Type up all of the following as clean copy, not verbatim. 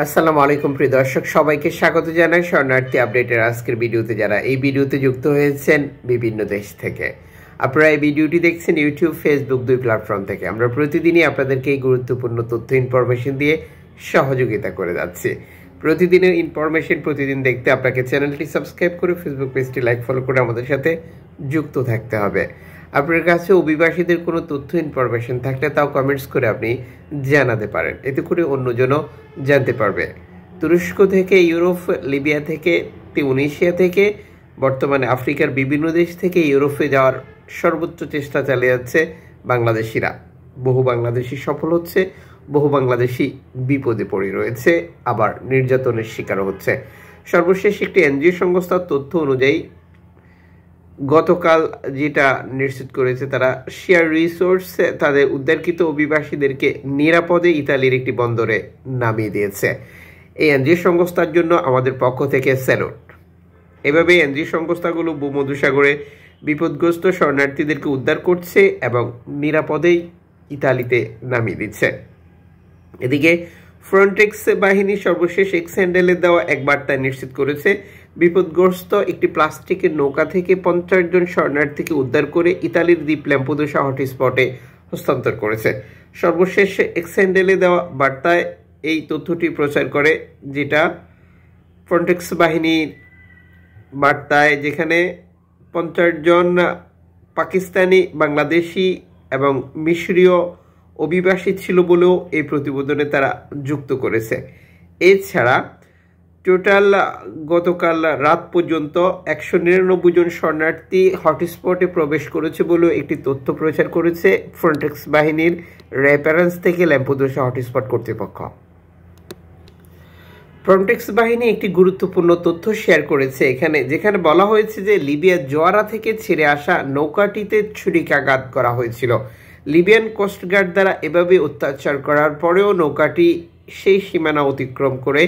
আসসালামু আলাইকুম প্রিয় দর্শক, সবাইকে স্বাগত জানাই শরণার্থী আপডেটের আজকের ভিডিওতে। যারা এই ভিডিওতে যুক্ত হয়েছেন বিভিন্ন দেশ থেকে, আপনারা এই ভিডিওটি দেখছেন ইউটিউব, ফেসবুক দুই প্ল্যাটফর্ম থেকে। আমরা প্রতিদিনই আপনাদেরকে এই গুরুত্বপূর্ণ তথ্য ইনফরমেশন দিয়ে সহযোগিতা করে যাচ্ছি। প্রতিদিনের ইনফরমেশন প্রতিদিন দেখতে আপনাকে চ্যানেলটি সাবস্ক্রাইব করে ফেসবুক পেজটি লাইক ফলো করে আমাদের সাথে যুক্ত থাকতে হবে। আপনার কাছে অভিবাসীদের কোনো তথ্য ইনফরমেশন থাকলে তাও কমেন্টস করে আপনি জানাতে পারেন, এতে করে অন্যজনও জানতে পারবে। তুরস্ক থেকে, ইউরোপ, লিবিয়া থেকে, তিউনিসিয়া থেকে, বর্তমানে আফ্রিকার বিভিন্ন দেশ থেকে ইউরোপে যাওয়ার সর্বোচ্চ চেষ্টা চালিয়ে যাচ্ছে বাংলাদেশিরা। বহু বাংলাদেশি সফল হচ্ছে, বহু বাংলাদেশি বিপদে পড়ে রয়েছে, আবার নির্যাতনের শিকারও হচ্ছে। সর্বশেষ একটি এনজিও সংস্থার তথ্য অনুযায়ী গতকাল যেটা নিশ্চিত করেছে, তারা শেয়ার রিসোর্স তাদের উদ্ধারকৃত অভিবাসীদেরকে নিরাপদে ইতালির একটি বন্দরে নামিয়ে দিয়েছে। এই এনজিও সংস্থার জন্য আমাদের পক্ষ থেকে স্যালুট। এভাবে এনজিও সংস্থাগুলো ভূমধ্যসাগরে বিপদগ্রস্ত শরণার্থীদেরকে উদ্ধার করছে এবং নিরাপদেই ইতালিতে নামিয়ে দিচ্ছে। এদিকে ফ্রন্টেক্স বাহিনী সর্বশেষ এক্স হ্যান্ডেলে দেওয়া এক বার্তায় নিশ্চিত করেছে, বিপদগ্রস্ত একটি প্লাস্টিকের নৌকা থেকে 50 জন শরণার্থীকে উদ্ধার করে ইতালির দ্বীপ ল্যাম্পেদুসা হটস্পটে হস্তান্তর করেছে। সর্বশেষ এক্স হ্যান্ডেলে দেওয়া বার্তায় এই তথ্যটি প্রচার করে, যেটা ফ্রন্টেক্স বাহিনীর বার্তায়, যেখানে 50 জন পাকিস্তানি, বাংলাদেশি এবং মিশরীয় অভিবাসী ছিল বলেও এই প্রতিবেদনে তারা যুক্ত করেছে। এছাড়া টোটাল গতকাল রাত পর্যন্ত 199 জন শরণার্থী হটস্পটে প্রবেশ করেছে বলেও একটি তথ্য প্রচার করেছে ফ্রন্টেক্স বাহিনীর রেফারেন্স থেকে ল্যাম্পেদুসা হটস্পট কর্তৃপক্ষ। ফ্রন্টেক্স বাহিনী একটি গুরুত্বপূর্ণ তথ্য শেয়ার করেছে এখানে, যেখানে বলা হয়েছে যে লিবিয়ার জোয়ারা থেকে ছেড়ে আসা নৌকাটিতে ছুরিকাঘাত করা হয়েছিল। লিবিয়ান কোস্টগার্ড দ্বারা এভাবে অত্যাচার করার পরেও নৌকাটি সেই সীমানা অতিক্রম করে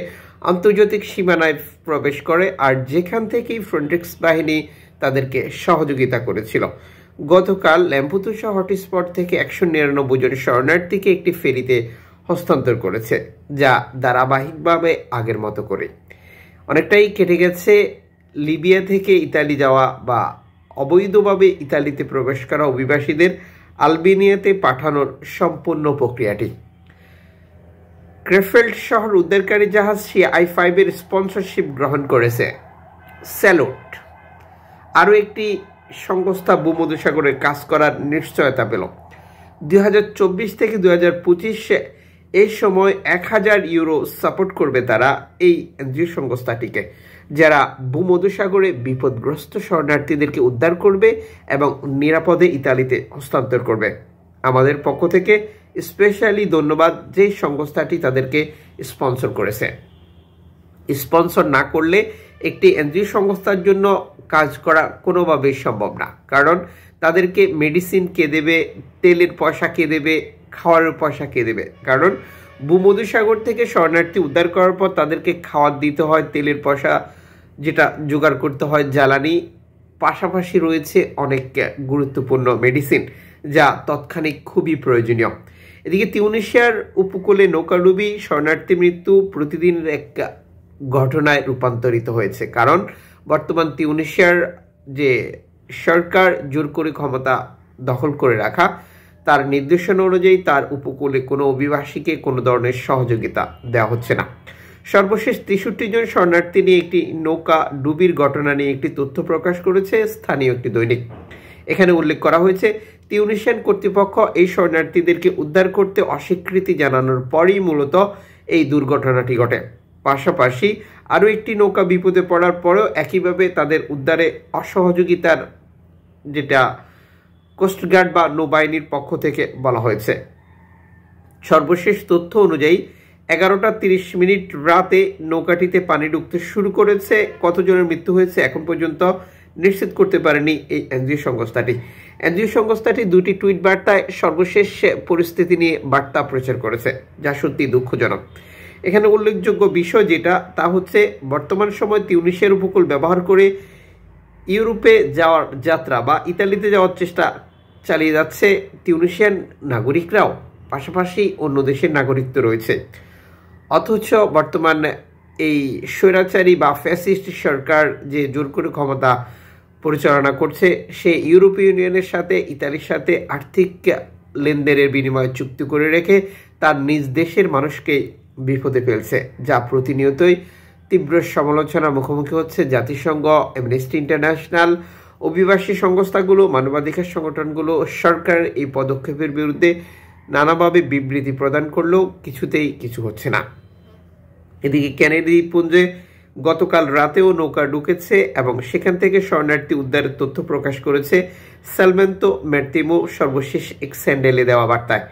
আন্তর্জাতিক সীমানায় প্রবেশ করে, আর যেখান থেকেই ফ্রন্টেক্স বাহিনী তাদেরকে সহযোগিতা করেছিল। গতকাল ল্যাম্পেদুসা হটস্পট থেকে 199 জন শরণার্থীকে একটি ফেরিতে হস্তান্তর করেছে, যা ধারাবাহিকভাবে আগের মতো করে অনেকটাই কেটে গেছে লিবিয়া থেকে ইতালি যাওয়া বা অবৈধভাবে ইতালিতে প্রবেশ করা অভিবাসীদের আলবেনিয়াতে পাঠানোর সম্পূর্ণ প্রক্রিয়াটি। ক্রেফেল্ড শহর উদ্ধারকারী জাহাজ CI5 এর স্পন্সরশিপ গ্রহণ করেছে। স্যালুট। আরও একটি সংস্থা ভূমধ্যসাগরে কাজ করার নিশ্চয়তা পেল। 2024 থেকে 2025 এই সময় 1000 ইউরো সাপোর্ট করবে তারা এই এনজিও সংস্থাটিকে, যারা ভূমধ্যসাগরে বিপদগ্রস্ত শরণার্থীদেরকে উদ্ধার করবে এবং নিরাপদে ইতালিতে হস্তান্তর করবে। আমাদের পক্ষ থেকে স্পেশালি ধন্যবাদ যে সংস্থাটি তাদেরকে স্পন্সর করেছে। স্পন্সর না করলে একটি এনজিও সংস্থার জন্য কাজ করা কোনোভাবেই সম্ভব না, কারণ তাদেরকে মেডিসিন কে দেবে, তেলের পয়সা কে দেবে, খাওয়ার পয়সা কে দেবে। কারণ ভূমধ্যসাগর থেকে শরণার্থী উদ্ধার করার পর তাদেরকে খাওয়ার দিতে হয়, তেলের পয়সা যেটা জোগাড় করতে হয়, জ্বালানি, পাশাপাশি রয়েছে অনেক গুরুত্বপূর্ণ মেডিসিন যা তৎক্ষণিক খুবই প্রয়োজনীয়। এদিকে তিউনিসিয়ার উপকূলে নৌকাডুবি, শরণার্থী মৃত্যু প্রতিদিনের এক ঘটনায় রূপান্তরিত হয়েছে, কারণ বর্তমান তিউনিসিয়ার যে সরকার জোর করে ক্ষমতা দখল করে রাখা, তার নির্দেশনা অনুযায়ী তার উপকূলে কোনো অভিবাসীকে কোনো ধরনের সহযোগিতা দেওয়া হচ্ছে না। সর্বশেষ 63 জন শরণার্থী নিয়ে একটি নৌকা ডুবির ঘটনা নিয়ে একটি তথ্য প্রকাশ করেছে স্থানীয় একটি দৈনিক। এখানে উল্লেখ করা হয়েছে, তিউনিসিয়ান কর্তৃপক্ষ এই শরণার্থীদেরকে উদ্ধার করতে অস্বীকৃতি জানানোর পরই মূলত এই দুর্ঘটনাটি ঘটে। পাশাপাশি আরও একটি নৌকা বিপদে পড়ার পরেও একইভাবে তাদের উদ্ধারে অসহযোগিতার যেটা কোস্টগার্ড বা নৌবাহিনীর পক্ষ থেকে বলা হয়েছে। সর্বশেষ তথ্য অনুযায়ী 11:30 রাতে নৌকাটিতে পানি ঢুকতে শুরু করেছে। কতজনের মৃত্যু হয়েছে এখন পর্যন্ত নিশ্চিত করতে পারেনি এই এনজিও সংস্থাটি। এনজিও সংস্থাটি দুটি টুইট বার্তায় সর্বশেষ পরিস্থিতি নিয়ে বার্তা প্রচার করেছে, যা সত্যি দুঃখজনক। এখানে উল্লেখযোগ্য বিষয় যেটা, তা হচ্ছে বর্তমান সময় তিউনিসিয়ার উপকূল ব্যবহার করে ইউরোপে যাওয়ার যাত্রা বা ইতালিতে যাওয়ার চেষ্টা চালিয়ে যাচ্ছে তিউনিসিয়ান নাগরিকরাও, পাশাপাশি অন্য দেশের নাগরিক তো রয়েছে। অথচ বর্তমান এই স্বৈরাচারী বা ফ্যাসিস্ট সরকার যে জোর করে ক্ষমতা পরিচালনা করছে, সে ইউরোপীয় ইউনিয়নের সাথে ইতালির সাথে আর্থিক লেনদেনের বিনিময়ে চুক্তি করে রেখে তার নিজ দেশের মানুষকে বিপদে ফেলছে, যা প্রতিনিয়তই তীব্র সমালোচনার মুখোমুখি হচ্ছে জাতিসংঘ, অ্যামনেস্টি ইন্টারন্যাশনাল, অভিবাসী সংস্থাগুলো, মানবাধিকার সংগঠনগুলো। সরকারের এই পদক্ষেপের বিরুদ্ধে নানাভাবে বিবৃতি প্রদান করলেও কিছুতেই কিছু হচ্ছে না। এদিকে কেনেডি দ্বীপপুঞ্জে গতকাল রাতেও নৌকা ঢুকেছে এবং সেখান থেকে শরণার্থী উদ্ধারের তথ্য প্রকাশ করেছে সালমেন্তো ম্যার্তিমো সর্বশেষ এক স্যান্ডেলে দেওয়া বার্তায়।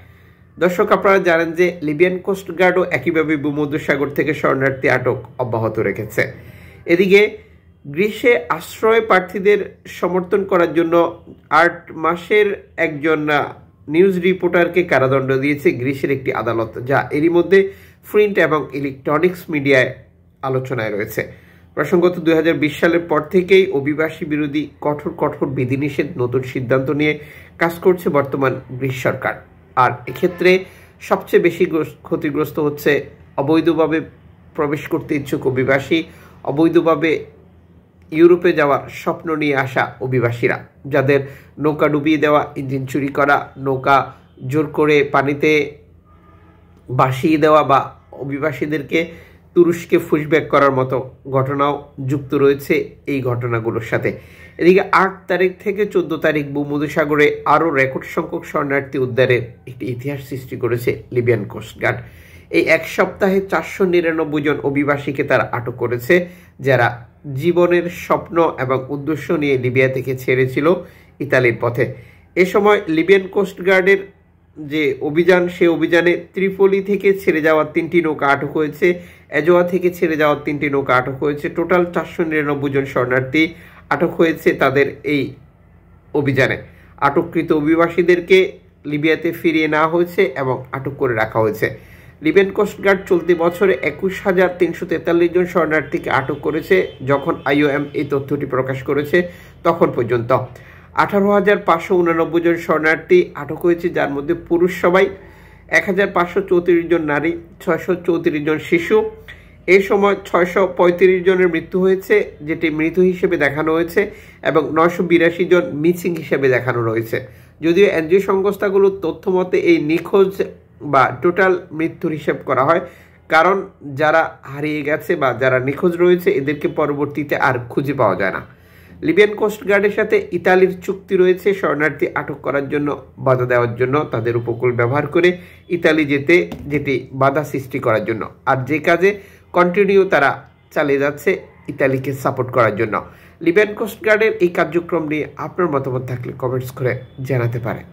দর্শক, আপনারা জানেন যে লিবিয়ান কোস্টগার্ডও একইভাবে ভূমধ্যসাগর থেকে শরণার্থী আটক অব্যাহত রেখেছে। এদিকে গ্রিসে আশ্রয় প্রার্থীদের সমর্থন করার জন্য 8 মাসের একজন নিউজ রিপোর্টারকে কারাদণ্ড দিয়েছে গ্রিসের একটি আদালত, যা এরই মধ্যে প্রিন্ট এবং ইলেকট্রনিক্স মিডিয়ায় আলোচনায় রয়েছে। প্রসঙ্গত 2020 সালের পর থেকেই অভিবাসী বিরোধী কঠোর বিধিনিষেধ নতুন সিদ্ধান্ত নিয়ে কাজ করছে বর্তমান গ্রিস সরকার। আর এক্ষেত্রে সবচেয়ে বেশি ক্ষতিগ্রস্ত হচ্ছে অবৈধভাবে প্রবেশ করতে ইচ্ছুক অভিবাসী, অবৈধভাবে ইউরোপে যাওয়ার স্বপ্ন নিয়ে আসা অভিবাসীরা, যাদের নৌকা ডুবিয়ে দেওয়া, ইঞ্জিন চুরি করা, নৌকা জোর করে পানিতে ভাসিয়ে দেওয়া বা অভিবাসীদেরকে তুরস্কে পুশব্যাক করার মতো ঘটনাও যুক্ত রয়েছে এই ঘটনাগুলোর সাথে। এদিকে 8 তারিখ থেকে 14 তারিখ ভূমধ্যসাগরে আরও রেকর্ড সংখ্যক শরণার্থী উদ্ধারের একটি ইতিহাস সৃষ্টি করেছে লিবিয়ান কোস্টগার্ড। এই এক সপ্তাহে 499 জন অভিবাসীকে তারা আটক করেছে, যারা জীবনের স্বপ্ন এবং উদ্দেশ্য নিয়ে লিবিয়া থেকে ছেড়েছিল ইতালির পথে। এ সময় লিবিয়ান কোস্টগার্ডের যে অভিযান, সে অভিযানে ত্রিপোলি থেকে ছেড়ে যাওয়া 3টি নৌকা আটক হয়েছে, এজোয়া থেকে ছেড়ে যাওয়া 3টি নৌকা আটক হয়েছে। টোটাল 499 জন শরণার্থী আটক হয়েছে তাদের এই অভিযানে। আটককৃত অভিবাসীদেরকে লিবিয়াতে ফিরিয়ে নেওয়া হয়েছে এবং আটক করে রাখা হয়েছে। লিবিয়ান কোস্টগার্ড চলতি বছরে 21,343 জন শরণার্থীকে আটক করেছে। যখন IOM এই তথ্যটি প্রকাশ করেছে তখন পর্যন্ত 18,589 জন শরণার্থী আটক হয়েছে, যার মধ্যে পুরুষ সবাই, 1,534 জন নারী, 634 জন শিশু। এই সময় 635 জনের মৃত্যু হয়েছে, যেটি মৃত হিসেবে দেখানো হয়েছে, এবং 982 জন মিসিং হিসেবে দেখানো রয়েছে। যদিও এনজিও সংস্থাগুলোর তথ্য মতে এই নিখোঁজ বা টোটাল মৃত্যুর হিসাব করা হয়, কারণ যারা হারিয়ে গেছে বা যারা নিখোঁজ রয়েছে এদেরকে পরবর্তীতে আর খুঁজে পাওয়া যায় না। লিবিয়ান কোস্টগার্ডের সাথে ইতালির চুক্তি রয়েছে শরণার্থী আটক করার জন্য, বাধা দেওয়ার জন্য, তাদের উপকূল ব্যবহার করে ইতালি যেতে, যেটি বাধা সৃষ্টি করার জন্য। আর যে কাজে কন্টিনিউ তারা চালিয়ে যাচ্ছে ইতালিকে সাপোর্ট করার জন্য। লিবিয়ান কোস্টগার্ডের এই কার্যক্রম নিয়ে আপনার মতামত থাকলে কমেন্টস করে জানাতে পারেন।